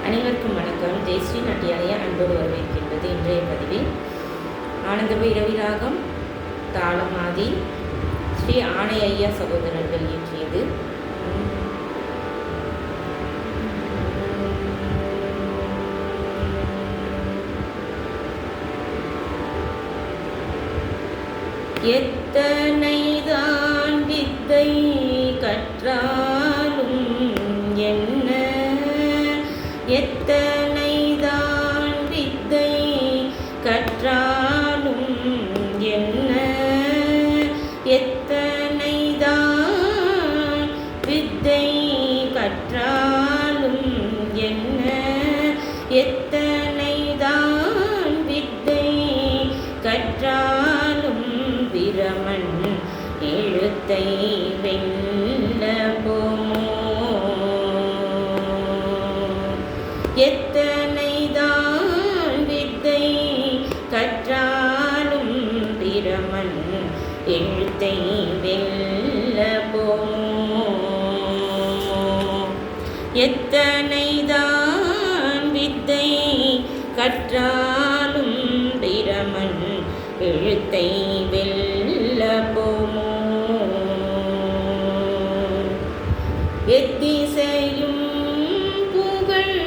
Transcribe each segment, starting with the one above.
அனைவருக்கும் வணக்கம். ஜெயஸ்ரீ நாட்டியாலய அன்போடு வரவேற்கின்றது. இன்றைய பதிவில் ஆனந்த பைரவி ராகம் தாளமாதி ஸ்ரீ ஆணை ஐயா சகோதரர்கள் இயற்றியது. எத்தனைதான் வித்தை கற்றாலும் என்ன, எத்தனைதான் வித்தை கற்றாலும் என்ன, எத்தனைதான் வித்தை கற்றாலும் என்ன, எத்தனைதான் வித்தை கற்றாலும் பிரமன் எழுத்தை வெல்ல போமோ, எத்தனைதான் வித்தை கற்றாலும் பிரமன் எழுத்தை வெல்ல போமோ, எத்தனைதான் வித்தை கற்றாலும் பிரமன் எழுத்தை வெல்ல போமோ, எத்திசையும் புகழ்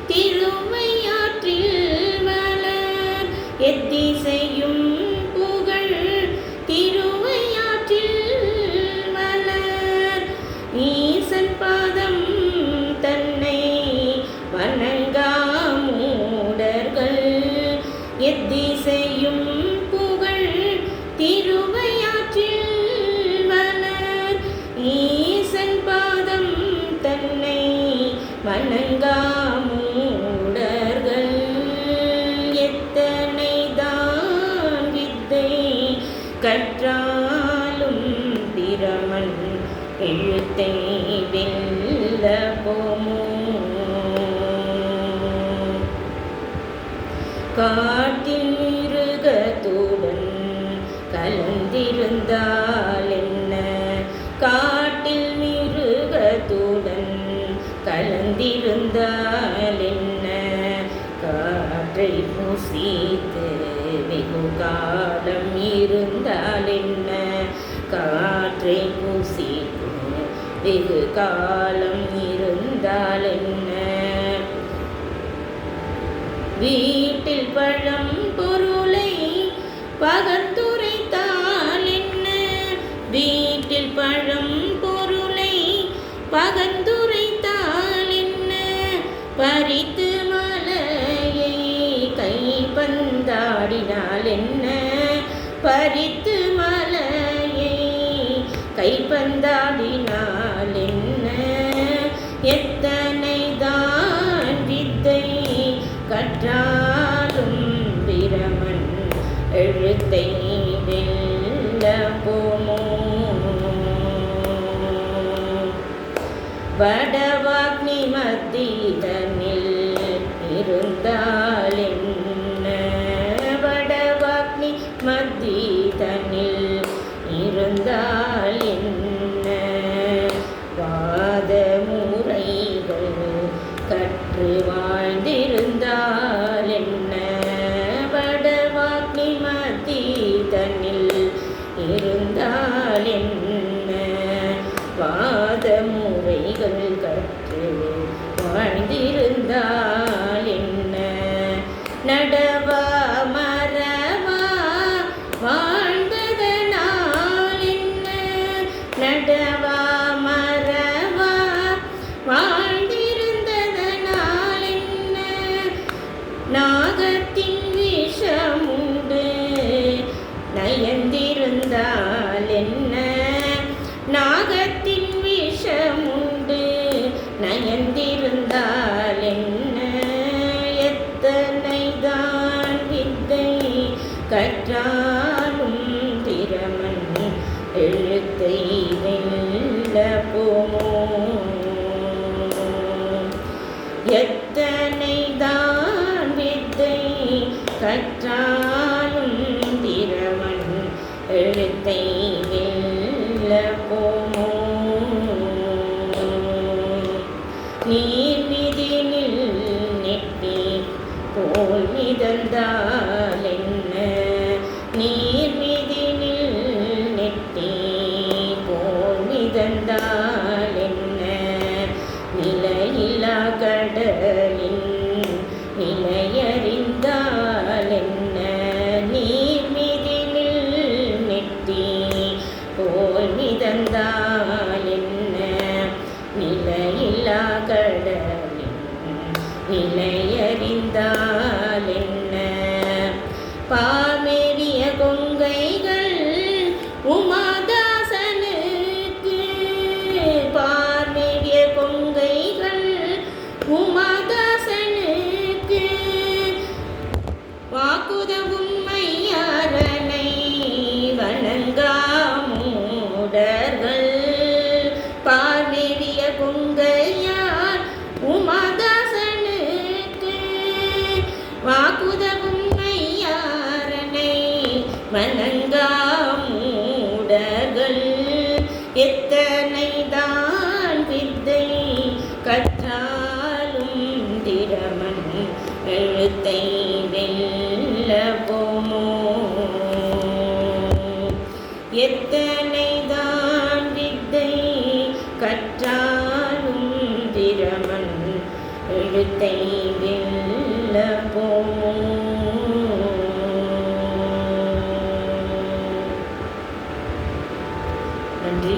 திருவையாற்றில் மலர், எத்திசையும் புகழ் திருவையாற்றில் மலர், ஈசன் பாதம் தன்னை வணங்கா மூடர்கள், எத்திசையும் புகழ் திருவையாற்றில் மலர், ஈசன் பாதம் தன்னை வணங்கா மூடர்கள், எத்தனைதான் வித்தை கற்றாலும் பிரமன் எழுத்தை வெல்ல போமோ, காட்டில் மிருகத்துடன் கலந்திருந்தால் என்ன, காட்டில் மிருகத்துடன் கலந்திருந்தால் என்ன, காற்றை புசித்து வெகு காலம் இருந்தால் என்ன, காற்றை புசித்து வெகு காலம் இருந்தால் என்ன, வீட்டில் பழம் பொருளை பகந்துரைத்தால் என்ன, வீட்டில் பழம் பொருளை பகந்துரைத்தால் என்ன, பறித்து மலையை கைப்பந்தாடினால் என்ன, பறித்து மலையை கைப்பந்தாடினால் என்ன, எத்தனைதான் வித்தை கற்றாலும் பிரமன் எழுத்தை வெல்ல போமோ, வடவாக்னி மத்திதனில் இருந்தால் என்ன, வடவாக்னி மத்திதனில் இருந்தால் என்ன, வாத முறைகள் கற்று வாழ்ந்திருந்தால் என்ன, வடவாக்னி மத்திதனில் இருந்தால் என்ன, வாத முறைகள் கற்று வாழ்ந்திருந்தால் என்ன, நடவா மரவா வாழ்ந்ததனால் என்ன, நடவா மரவா வாழ்ந்திருந்ததனால் என்ன, நாகத்தின் விஷமுண்டு நயந்திருந்தால் என்ன, நாகத்தின் விஷமுண்டு நயந்திருந்தால் என்ன, எத்தனைதான் வித்தை கற்றாலும் பிரமன் எழுத்தை வெல்ல போமோ, எத்தனைதான் வித்தை கற்றாலும் பிரமன் எழுத்தை வெல்ல போமோ, நீர் மிதி நில் மிதந்தால் என்ன நீர் மிதினில் நெட்டி போல் மிதந்தால் என்ன நிலையில்லா கடலின் நிலையறிந்தால் என்ன நீர் மிதினில் நெட்டி போல் மிதந்தால் என்ன நிலையில்லா கடலின் நிலையறிந்தால் என்ன பாமேறிய கொங்கைகள் உமாதாசனுக்கு பார்மேறிய கொங்கைகள் உமாதாசனுக்கு வாக்குதவும் மையாரனை வணங்காமூடர்கள் பார்மேறிய கொங்கையார் உமாதாசனுக்கு வாக்குதவும் மையாரனை வணங்காமூடர்கள் எத்தனை தான் வித்தை கற்றாலும் திறமன் எழுத்தை வெல்ல போமோ எத்தனை தான் வித்தை கற்றாலும் திறமன் எழுத்தை வெல்ல போமோ. நன்றி.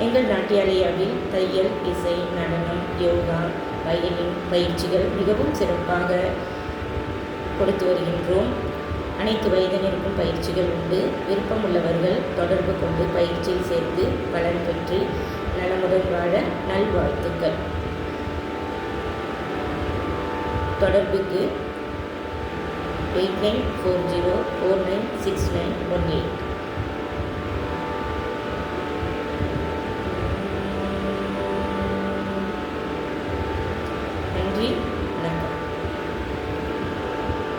எங்கள் நாட்டியாலயாவில் தையல், இசை, நடனம், யோகா, வயலின் பயிற்சிகள் மிகவும் சிறப்பாக கொடுத்து வருகின்றோம். அனைத்து வயதினருக்கும் பயிற்சிகள் உண்டு. விருப்பம் உள்ளவர்கள் தொடர்பு கொண்டு பயிற்சியில் சேர்ந்து பலன் பெற்று நலமுடன் வாழ நல்வாழ்த்துக்கள். தொடர்புக்கு 8940496918.